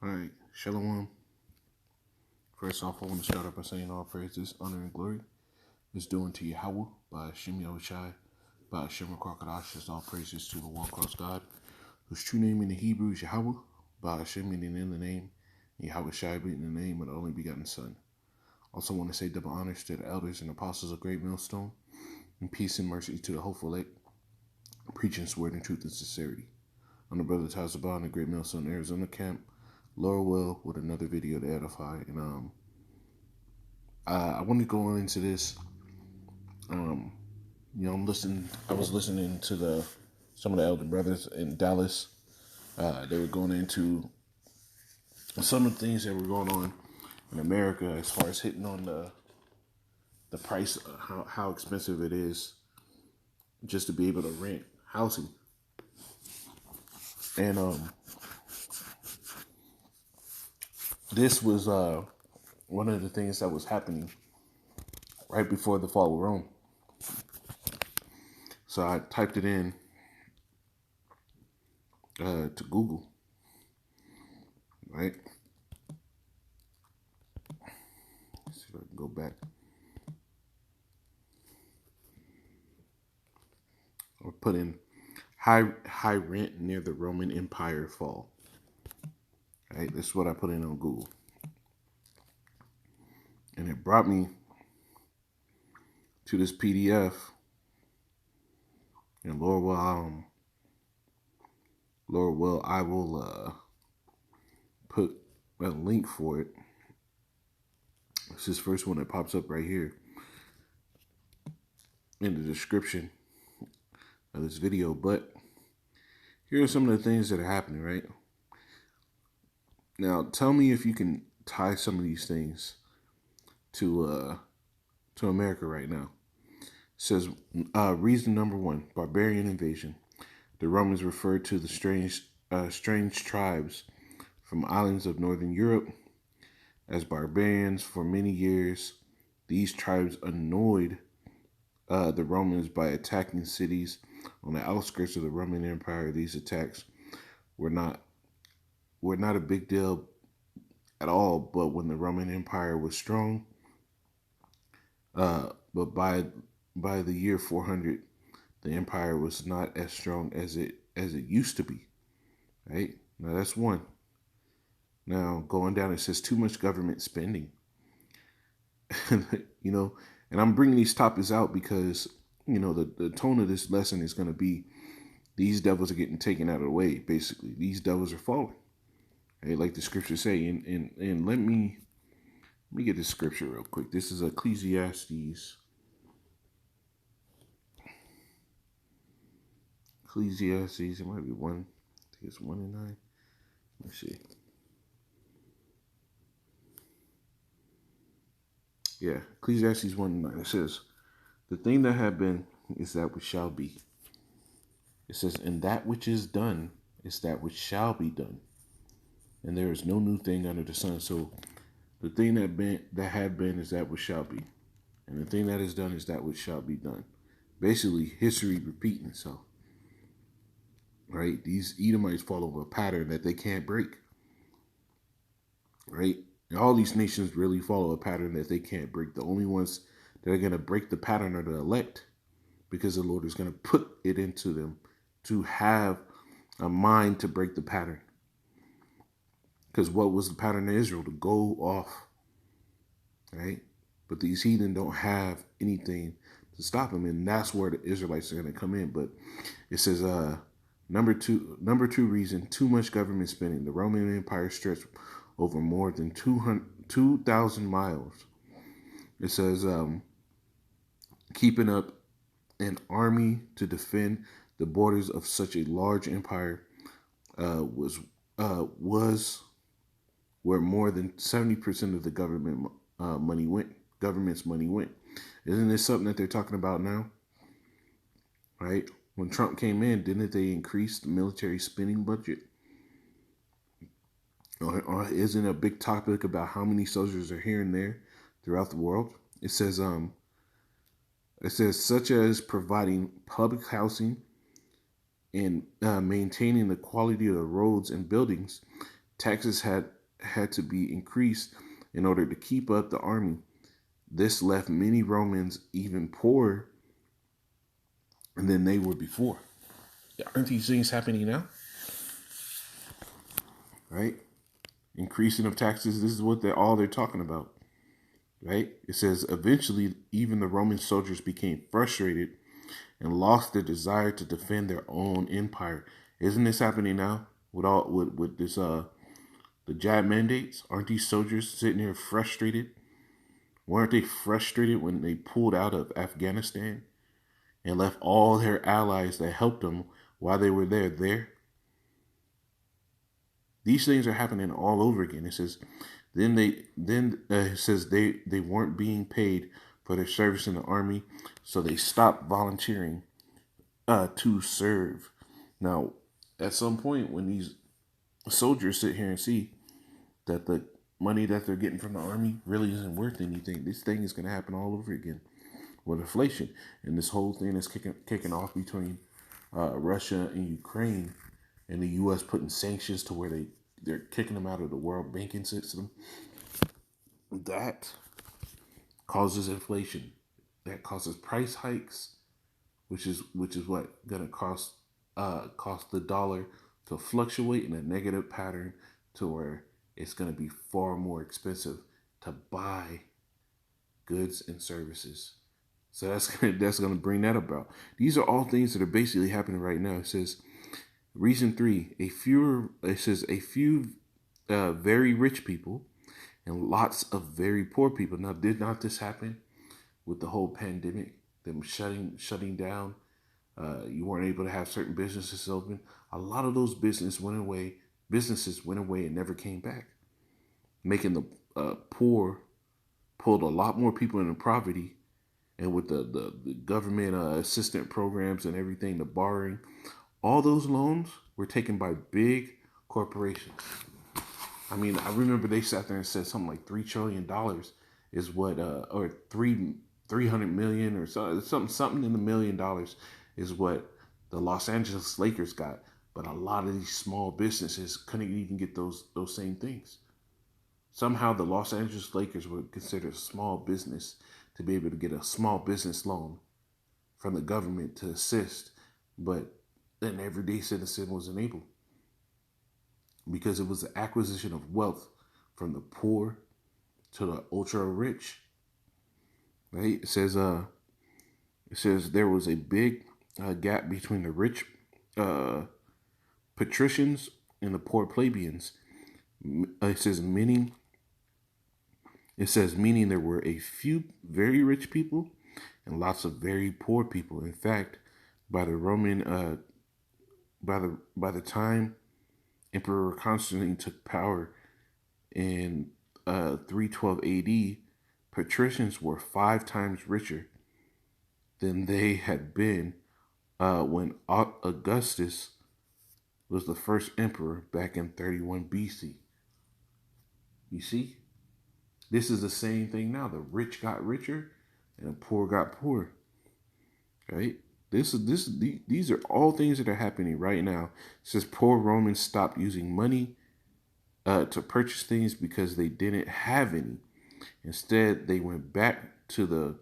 All right, Shalom. First off, I want to start off by saying all praises, honor, and glory is due unto Yahweh by Hashem Yahushai, by Hashem Kwakadash, is all praises to the one cross God, whose true name in the Hebrew is Yahweh, by Hashem meaning in the name, and Yahushai being the name of the only begotten Son. Also want to say double honors to the elders and apostles of Great Millstone, and peace and mercy to the hopeful elect, preaching his word in truth and sincerity. I'm the brother Tazabah in the Great Millstone, Arizona camp. Lord will with another video to edify, and I want to go into this. I was listening to some of the elder brothers in Dallas. They were going into some of the things that were going on in America as far as hitting on the price, how expensive it is just to be able to rent housing, and this was one of the things that was happening right before the fall of Rome. So I typed it in to Google, right? Let's see if I can go back. Or put in high rent near the Roman Empire fall. Right, this is what I put in on Google, and it brought me to this PDF. And Lord will, I will put a link for it. This is the first one that pops up right here in the description of this video. But here are some of the things that are happening, right? Now, tell me if you can tie some of these things to America right now. It says, reason number one, barbarian invasion. The Romans referred to the strange tribes from islands of northern Europe as barbarians. For many years, these tribes annoyed the Romans by attacking cities on the outskirts of the Roman Empire. These attacks were not a big deal at all, but when the Roman Empire was strong, but by the year 400, the empire was not as strong as it used to be. Right? Now that's one. Now going down, it says too much government spending. And I'm bringing these topics out because the tone of this lesson is going to be these devils are getting taken out of the way. Basically, these devils are falling. Right? Like the scriptures say, and let me get this scripture real quick. This is Ecclesiastes. It might be 1. I think it's 1 and 9. Let me see. Yeah, Ecclesiastes 1 and 9. It says, "The thing that had been is that which shall be." It says, "And that which is done is that which shall be done. And there is no new thing under the sun." So the thing that had been is that which shall be. And the thing that is done is that which shall be done. Basically, history repeating itself. Right? These Edomites follow a pattern that they can't break. Right? And all these nations really follow a pattern that they can't break. The only ones that are going to break the pattern are the elect, because the Lord is going to put it into them to have a mind to break the pattern. Because what was the pattern of Israel? To go off. Right? But these heathen don't have anything to stop them. And that's where the Israelites are going to come in. But it says, number two reason, too much government spending. The Roman Empire stretched over more than 2,000 miles. It says, keeping up an army to defend the borders of such a large empire was where more than 70% of the government's money went. Isn't this something that they're talking about now? Right? When Trump came in, didn't they increase the military spending budget? Or isn't a big topic about how many soldiers are here and there throughout the world? It says such as providing public housing and maintaining the quality of the roads and buildings. Taxes had to be increased in order to keep up the army. This left many Romans even poorer than they were before. Aren't these things happening now? Right? Increasing of taxes, this is what they're talking about. Right? It says eventually even the Roman soldiers became frustrated and lost their desire to defend their own empire. Isn't this happening now with this the jab mandates? Aren't these soldiers sitting here frustrated? Weren't they frustrated when they pulled out of Afghanistan and left all their allies that helped them while they were there? These things are happening all over again. It says it says they weren't being paid for their service in the army, so they stopped volunteering to serve. Now, at some point, when these soldiers sit here and see that the money that they're getting from the army really isn't worth anything, this thing is going to happen all over again with inflation. And this whole thing is kicking off between Russia and Ukraine, and the U.S. putting sanctions to where they're kicking them out of the world banking system. That causes inflation. That causes price hikes, which is what gonna cost the dollar to fluctuate in a negative pattern to where it's gonna be far more expensive to buy goods and services. So that's gonna bring that about. These are all things that are basically happening right now. It says reason 3: a few very rich people and lots of very poor people. Now, did not this happen with the whole pandemic? Them shutting down. You weren't able to have certain businesses open. A lot of those businesses went away and never came back, making the poor pulled a lot more people into poverty. And with the government assistant programs and everything, the borrowing, all those loans were taken by big corporations. I mean, I remember they sat there and said something like $3 trillion is what, or 300 million or something in the $1 million is what the Los Angeles Lakers got. But a lot of these small businesses couldn't even get those same things. Somehow the Los Angeles Lakers were considered a small business to be able to get a small business loan from the government to assist, but an everyday citizen wasn't able, because it was the acquisition of wealth from the poor to the ultra rich. Right? It says there was a big gap between the rich patricians and the poor plebeians. It says meaning there were a few very rich people and lots of very poor people. In fact, by the Roman by the time Emperor Constantine took power in 312 AD, patricians were 5 times richer than they had been when Augustus was the first emperor back in 31 BC. You see? This is the same thing now. The rich got richer and the poor got poorer. Right? These are all things that are happening right now. It says poor Romans stopped using money to purchase things because they didn't have any. Instead, they went back to the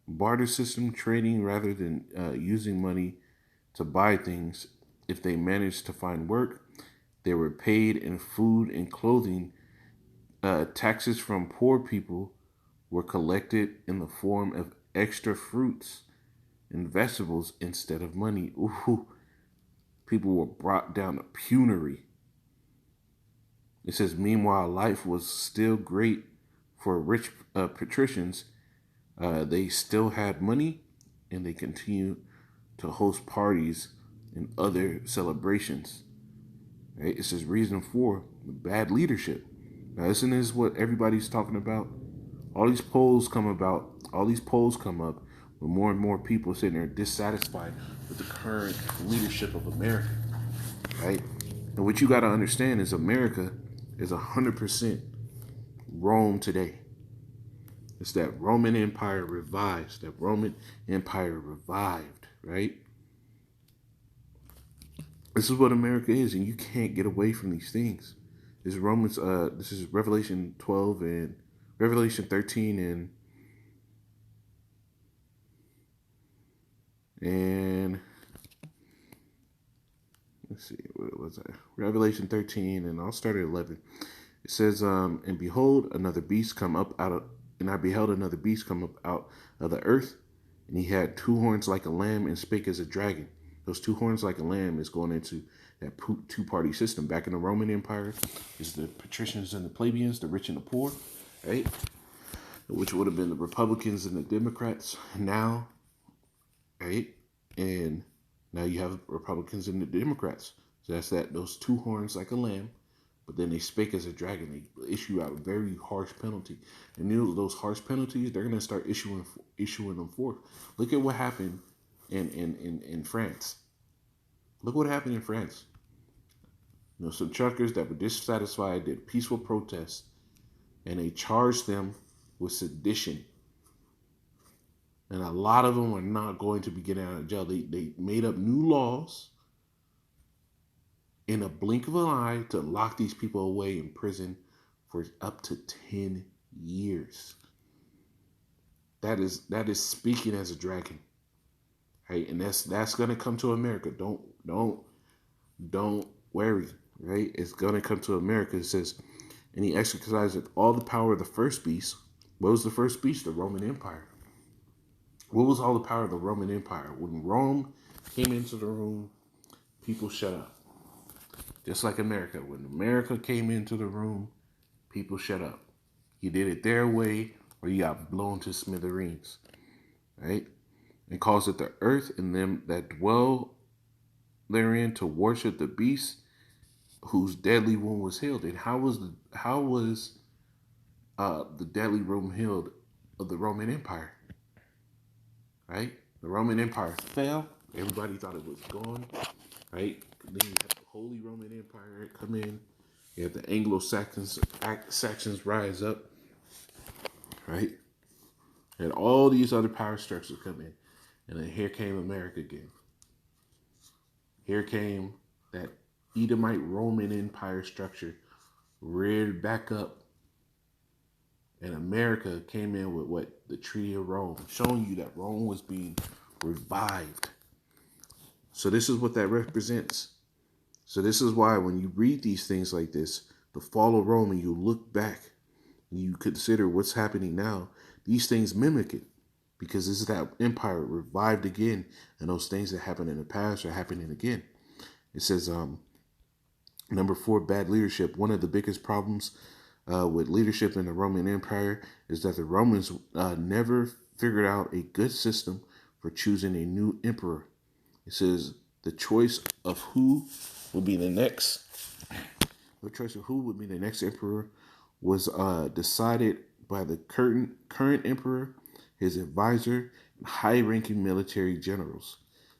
barter system, trading rather than using money to buy things. If they managed to find work, they were paid in food and clothing. Taxes from poor people were collected in the form of extra fruits and vegetables instead of money. Ooh, people were brought down to penury. It says, meanwhile, life was still great for rich patricians. They still had money, and they continued to host parties and other celebrations. Right? It says reason 4: bad leadership. Now, isn't this what everybody's talking about? All these polls come up with more and more people sitting there dissatisfied with the current leadership of America, right? And what you got to understand is America is 100% Rome today. It's that Roman Empire revived. Right? This is what America is, and you can't get away from these things. This is Romans. This is Revelation 12 and Revelation 13 and let's see, what was that? Revelation 13, and I'll start at 11. It says, and behold, another beast come up out of, and I beheld another beast come up out of the earth, and he had two horns like a lamb and spake as a dragon. Those two horns like a lamb is going into that two-party system. Back in the Roman Empire, is the patricians and the plebeians, the rich and the poor, right? Which would have been the Republicans and the Democrats now, right? And now you have Republicans and the Democrats. So that's that. Those two horns like a lamb, but then they spake as a dragon. They issue out a very harsh penalty, and you know those harsh penalties, they're gonna start issuing them forth. Look at what happened in France. Look what happened in France. You know, some truckers that were dissatisfied did peaceful protests, and they charged them with sedition. And a lot of them are not going to be getting out of jail. They made up new laws in a blink of an eye to lock these people away in prison for up to 10 years. That is speaking as a dragon. Right? And that's gonna come to America. Don't worry. Right? It's gonna come to America. It says, and he exercised all the power of the first beast. What was the first beast? The Roman Empire. What was all the power of the Roman Empire? When Rome came into the room, people shut up. Just like America. When America came into the room, people shut up. You did it their way, or you got blown to smithereens. Right? And caused it the earth and them that dwell therein to worship the beast whose deadly wound was healed. And how was the deadly wound healed of the Roman Empire? Right? The Roman Empire fell. Everybody thought it was gone. Right? Then you have the Holy Roman Empire come in. You have the Anglo-Saxons rise up. Right? And all these other power structures come in. And then here came America again. Here came that Edomite Roman Empire structure reared back up. And America came in with what? The Treaty of Rome, showing you that Rome was being revived. So this is what that represents. So this is why when you read these things like this, the fall of Rome, and you look back and you consider what's happening now, these things mimic it. Because this is that empire revived again, and those things that happened in the past are happening again. It says, number 4, bad leadership. One of the biggest problems with leadership in the Roman Empire is that the Romans never figured out a good system for choosing a new emperor. It says the choice of who would be the next emperor was decided by the current emperor, his advisor, and high-ranking military generals.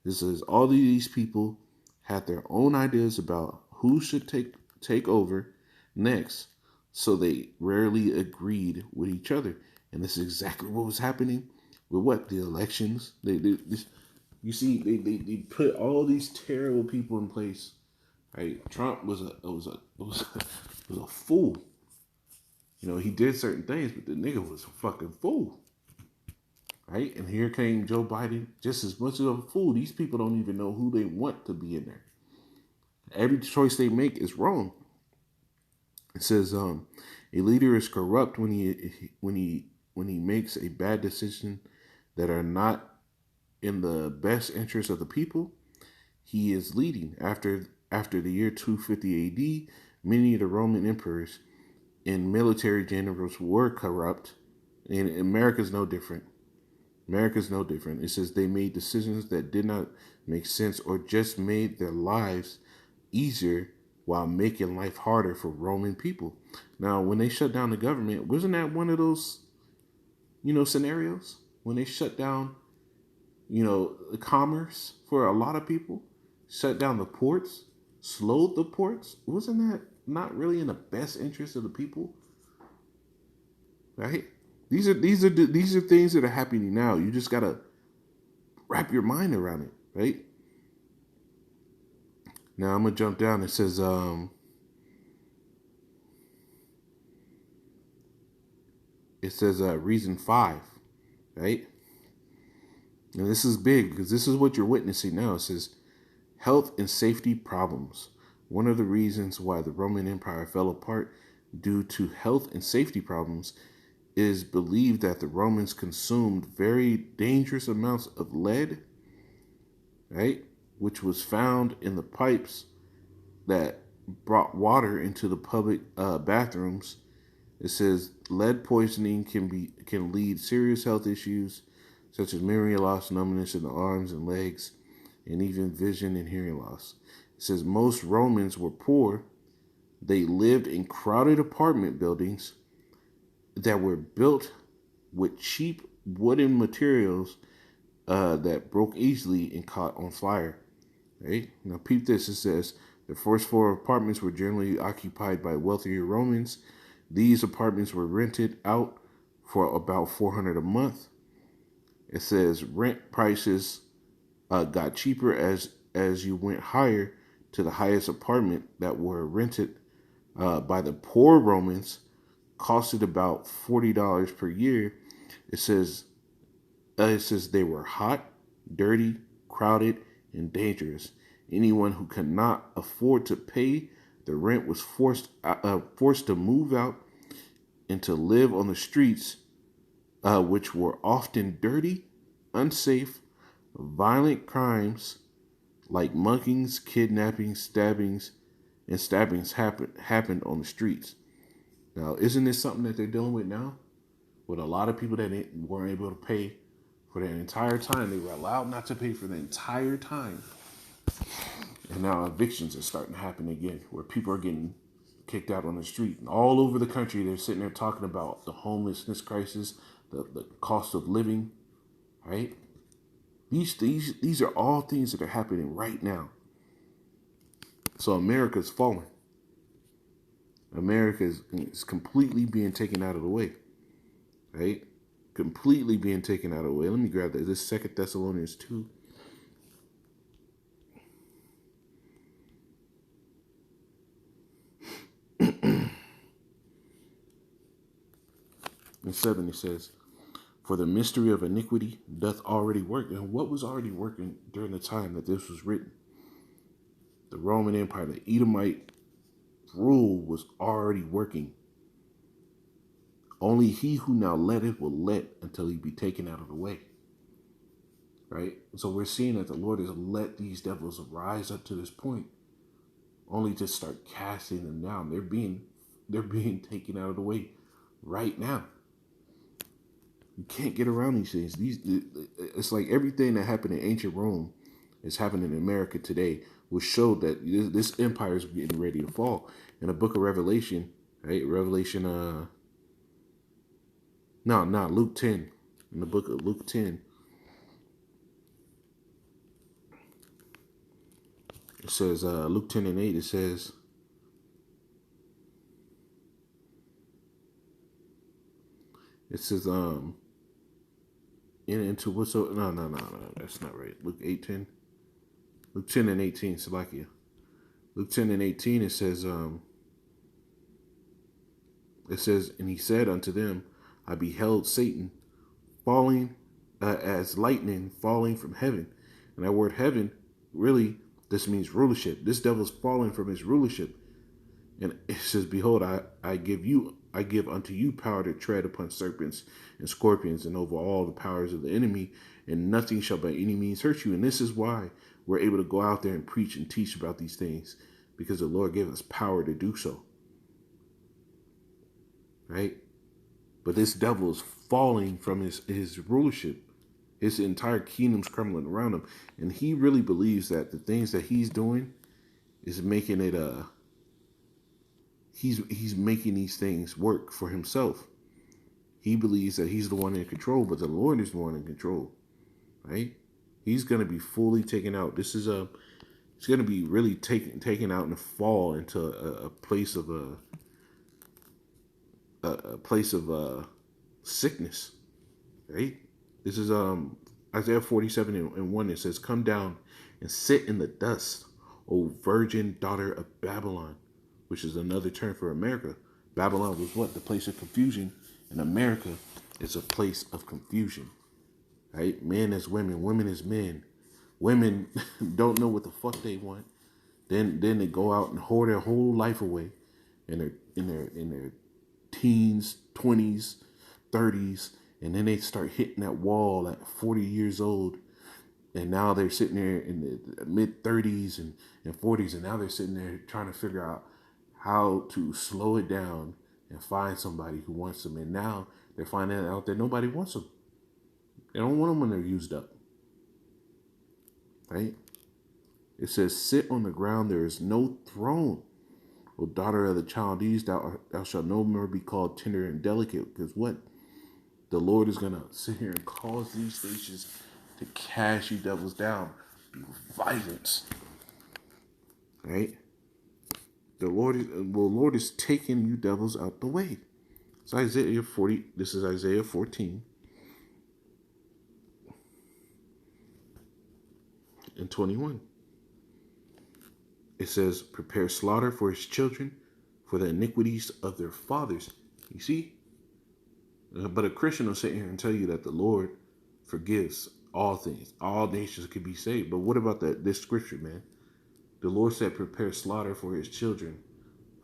This is all these people had their own ideas about who should take over next. So they rarely agreed with each other. And this is exactly what was happening with what? The elections. They put all these terrible people in place. Right? Trump was a fool. You know, he did certain things, but the nigga was a fucking fool. Right? And here came Joe Biden, just as much of a fool. These people don't even know who they want to be in there. Every choice they make is wrong. It says, a leader is corrupt when he makes a bad decision that are not in the best interest of the people he is leading. After the year 250 AD, many of the Roman emperors and military generals were corrupt, and America's no different. It says they made decisions that did not make sense or just made their lives easier while making life harder for Roman people. Now, when they shut down the government, wasn't that one of those, scenarios? When they shut down, the commerce for a lot of people, shut down the ports, slowed the ports, wasn't that not really in the best interest of the people? Right? These are things that are happening now. You just gotta wrap your mind around it, right? Now I'm gonna jump down. It says, it says reason 5, right? And this is big because this is what you're witnessing now. It says health and safety problems. One of the reasons why the Roman Empire fell apart due to health and safety problems is believed that the Romans consumed very dangerous amounts of lead, right? Which was found in the pipes that brought water into the public bathrooms. It says lead poisoning can lead serious health issues such as memory loss, numbness in the arms and legs, and even vision and hearing loss. It says most Romans were poor. They lived in crowded apartment buildings that were built with cheap wooden materials that broke easily and caught on fire. Right? Now, peep this. It says the first floor apartments were generally occupied by wealthier Romans. These apartments were rented out for about $400 a month. It says rent prices got cheaper as you went higher to the highest apartment that were rented by the poor Romans costed about $40 per year. It says they were hot, dirty, crowded, and dangerous. Anyone who could not afford to pay the rent was forced to move out and to live on the streets, which were often dirty, unsafe, violent crimes like muggings, kidnappings, stabbings happened on the streets. Now, isn't this something that they're dealing with now? With a lot of people that weren't able to pay for their entire time. They were allowed not to pay for the entire time. And now evictions are starting to happen again, where people are getting kicked out on the street. And all over the country, they're sitting there talking about the homelessness crisis, the cost of living, right? These are all things that are happening right now. So America's falling. America is completely being taken out of the way, right? Completely being taken out of the way. Let me grab that. This is 2 Thessalonians 2. In 7 it says, for the mystery of iniquity doth already work. And what was already working during the time that this was written? The Roman Empire, the Edomite rule was already working. Only he who now letteth will let until he be taken out of the way. Right? So we're seeing that the Lord has let these devils rise up to this point, only to start casting them down. They're being taken out of the way right now. You can't get around these things. It's like everything that happened in ancient Rome is happening in America today, which showed that this empire is getting ready to fall. In the book of Revelation, right? Luke 10. In the book of Luke 10, it says, Luke 10 and 8, it says, into what's so no, that's not right. Luke 8:10. Luke 10 and 18, Salakia. Luke 10 and 18, it says, and he said unto them, I beheld Satan falling as lightning falling from heaven. And that word heaven, really, this means rulership. This devil's falling from his rulership. And it says, behold, I give unto you power to tread upon serpents and scorpions and over all the powers of the enemy, and nothing shall by any means hurt you. And this is why we're able to go out there and preach and teach about these things, because the Lord gave us power to do so. Right? But this devil is falling from his rulership. His entire kingdom's crumbling around him. And he really believes that the things that he's doing is making it he's making these things work for himself. He believes that he's the one in control, but the Lord is the one in control. Right? He's gonna be fully taken out. It's gonna be really taken out in the fall into a place of sickness. Right? This is Isaiah 47 and 1. It says, come down and sit in the dust, O virgin daughter of Babylon, which is another term for America. Babylon was what? The place of confusion And America is a place of confusion, right? Men as women, women as men. Women don't know what the fuck they want. Then they go out and whore their whole life away in their teens, 20s, 30s, and then they start hitting that wall at 40 years old. And now they're sitting there in the mid 30s and 40s, and now they're sitting there trying to figure out how to slow it down and find somebody who wants them. And now they're finding out that nobody wants them. They don't want them when they're used up. Right? It says, sit on the ground, there is no throne. O daughter of the Chaldees, thou shalt no more be called tender and delicate. Because what? The Lord is going to sit here and cause these nations to cast you devils down. Be violence. Right? The Lord is taking you devils out the way. It's Isaiah 40. This is Isaiah 14 and 21. It says, prepare slaughter for his children, for the iniquities of their fathers. You see? But a Christian will sit here and tell you that the Lord forgives all things. All nations can be saved. But what about this scripture, man? The Lord said, prepare slaughter for his children,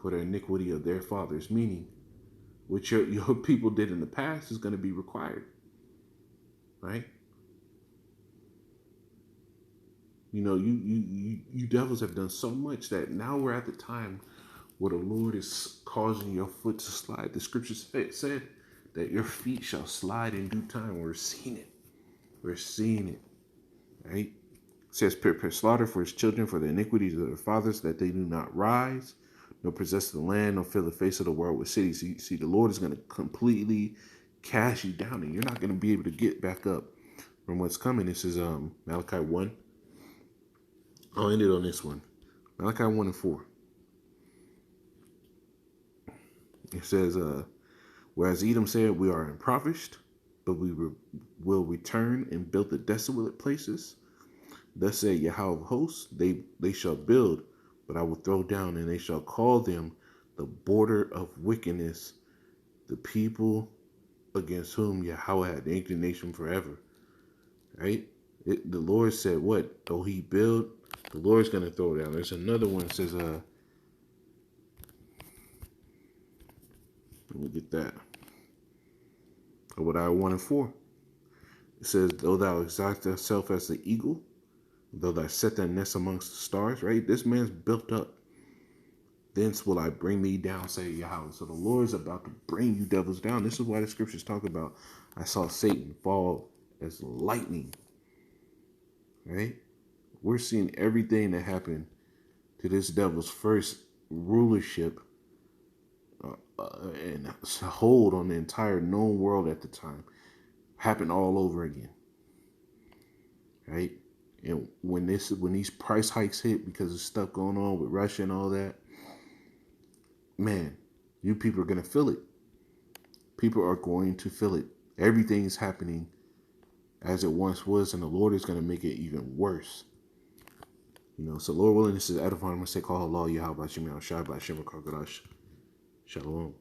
for the iniquity of their fathers. Meaning, what your people did in the past is going to be required. Right? You know, you devils have done so much that now we're at the time where the Lord is causing your foot to slide. The scripture said that your feet shall slide in due time. We're seeing it. We're seeing it. Right? It says, prepare slaughter for his children, for the iniquities of their fathers, that they do not rise, nor possess the land, nor fill the face of the world with cities. See, the Lord is going to completely cast you down, and you're not going to be able to get back up from what's coming. This is Malachi 1. I'll end it on this one. Malachi 1 and 4. It says, whereas Edom said, we are impoverished, but we will return and build the desolate places. Thus said Yahweh of hosts, they shall build, but I will throw down, and they shall call them the border of wickedness, the people against whom Yahweh had indignation forever. Right? The Lord said what? Though he build, the Lord's going to throw down. There's another one that says, let me get that. Obadiah 1 and 4. It says, though thou exalt thyself as the eagle, though thou set thy nest amongst the stars, right? This man's built up. Thence will I bring thee down, say Yahweh. So the Lord is about to bring you devils down. This is why the scriptures talk about, I saw Satan fall as lightning. Right? We're seeing everything that happened to this devil's first rulership and hold on the entire known world at the time happen all over again. Right? And when these price hikes hit because of stuff going on with Russia and all that, man, you people are going to feel it. People are going to feel it. Everything is happening as it once was, and the Lord is going to make it even worse. You know, so Lord willing, this is Edifying Mistake, call Allah, Yahweh, Shemi, Al-Shai, Shem, Shalom.